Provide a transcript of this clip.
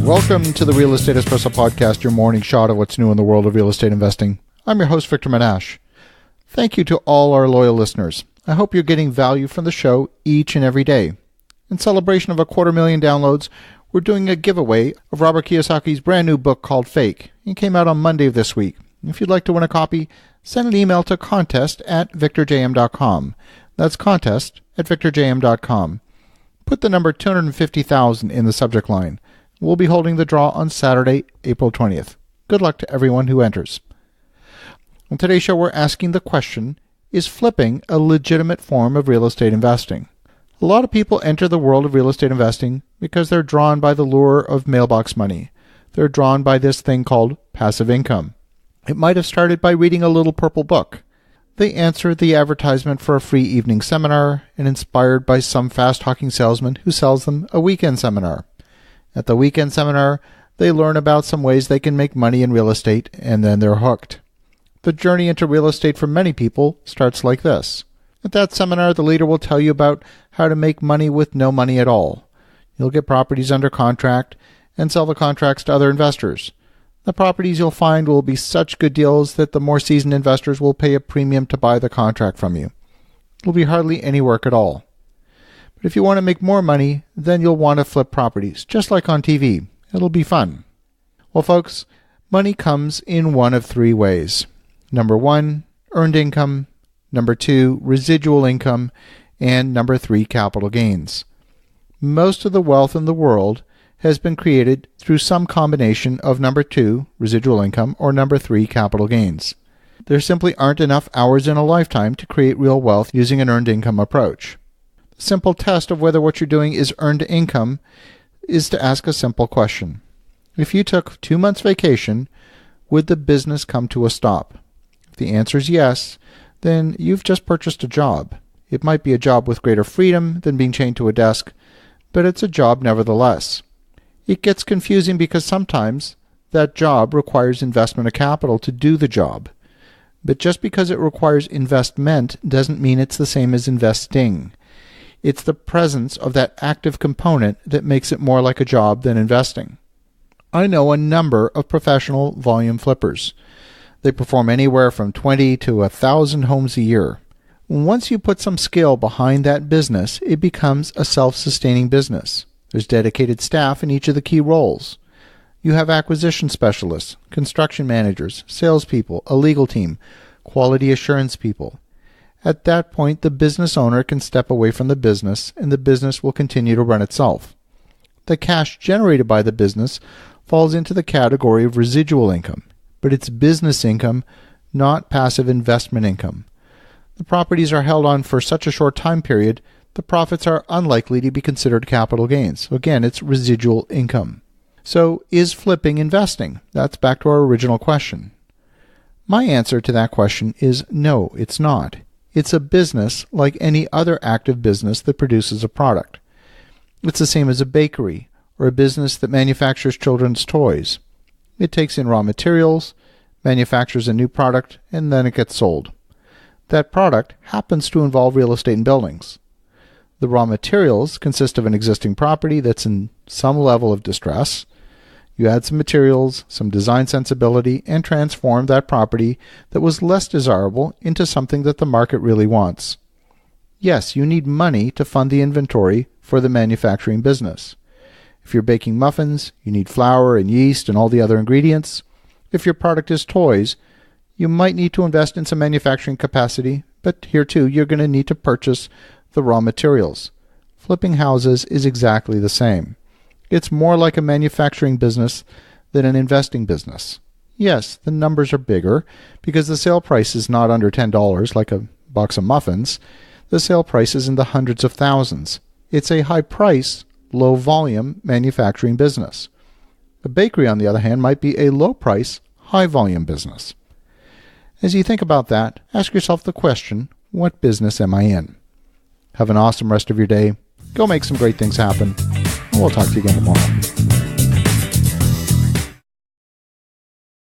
Welcome to the Real Estate Espresso Podcast, your morning shot of what's new in the world of real estate investing. I'm your host, Victor Menashe. Thank you to all our loyal listeners. I hope you're getting value from the show each and every day. In celebration of 250,000 downloads, we're doing a giveaway of Robert Kiyosaki's brand new book called Fake. It came out on Monday of this week. If you'd like to win a copy, send an email to contest@victorjm.com. That's contest@victorjm.com. Put the number 250,000 in the subject line. We'll be holding the draw on Saturday, April 20th. Good luck to everyone who enters. On today's show, we're asking the question, is flipping a legitimate form of real estate investing? A lot of people enter the world of real estate investing because they're drawn by the lure of mailbox money. They're drawn by this thing called passive income. It might have started by reading a little purple book. They answer the advertisement for a free evening seminar and inspired by some fast-talking salesman who sells them a weekend seminar. At the weekend seminar, they learn about some ways they can make money in real estate, and then they're hooked. The journey into real estate for many people starts like this. At that seminar, the leader will tell you about how to make money with no money at all. You'll get properties under contract and sell the contracts to other investors. The properties you'll find will be such good deals that the more seasoned investors will pay a premium to buy the contract from you. It will be hardly any work at all. But if you want to make more money, then you'll want to flip properties, just like on TV. It'll be fun. Well, folks, money comes in one of three ways. Number 1, earned income. Number 2, residual income. And number 3, capital gains. Most of the wealth in the world has been created through some combination of number 2, residual income, or number 3, capital gains. There simply aren't enough hours in a lifetime to create real wealth using an earned income approach. The simple test of whether what you're doing is earned income is to ask a simple question. If you took 2 months vacation, would the business come to a stop? If the answer is yes, then you've just purchased a job. It might be a job with greater freedom than being chained to a desk, but it's a job nevertheless. It gets confusing because sometimes that job requires investment of capital to do the job. But just because it requires investment doesn't mean it's the same as investing. It's the presence of that active component that makes it more like a job than investing. I know a number of professional volume flippers. They perform anywhere from 20 to 1,000 homes a year. Once you put some skill behind that business, it becomes a self-sustaining business. There's dedicated staff in each of the key roles. You have acquisition specialists, construction managers, salespeople, a legal team, quality assurance people. At that point, the business owner can step away from the business, and the business will continue to run itself. The cash generated by the business falls into the category of residual income, but it's business income, not passive investment income. The properties are held on for such a short time period, the profits are unlikely to be considered capital gains. So again, it's residual income. So is flipping investing? That's back to our original question. My answer to that question is no, it's not. It's a business like any other active business that produces a product. It's the same as a bakery or a business that manufactures children's toys. It takes in raw materials, manufactures a new product, and then it gets sold. That product happens to involve real estate and buildings. The raw materials consist of an existing property that's in some level of distress. You add some materials, some design sensibility, and transform that property that was less desirable into something that the market really wants. Yes, you need money to fund the inventory for the manufacturing business. If you're baking muffins, you need flour and yeast and all the other ingredients. If your product is toys, you might need to invest in some manufacturing capacity, but here too, you're going to need to purchase the raw materials. Flipping houses is exactly the same. It's more like a manufacturing business than an investing business. Yes, the numbers are bigger because the sale price is not under $10 like a box of muffins. The sale price is in the hundreds of thousands. It's a high-price, low-volume manufacturing business. A bakery, on the other hand, might be a low-price, high-volume business. As you think about that, ask yourself the question, what business am I in? Have an awesome rest of your day. Go make some great things happen. We'll talk to you again tomorrow.